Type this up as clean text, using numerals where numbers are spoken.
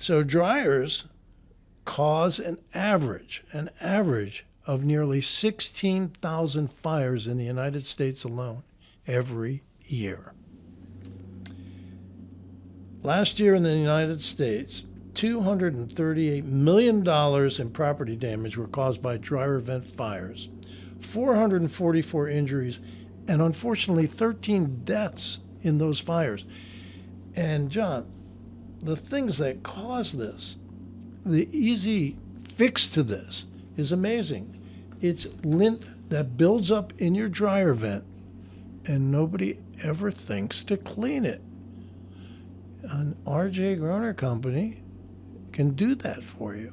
So dryers cause an average of nearly 16,000 fires in the United States alone every year. Last year in the United States, $238 million in property damage were caused by dryer vent fires, 444 injuries, and unfortunately 13 deaths in those fires. And John, the things that cause this, the easy fix to this is amazing. It's lint that builds up in your dryer vent, and nobody ever thinks to clean it. An R.J. Groner company can do that for you.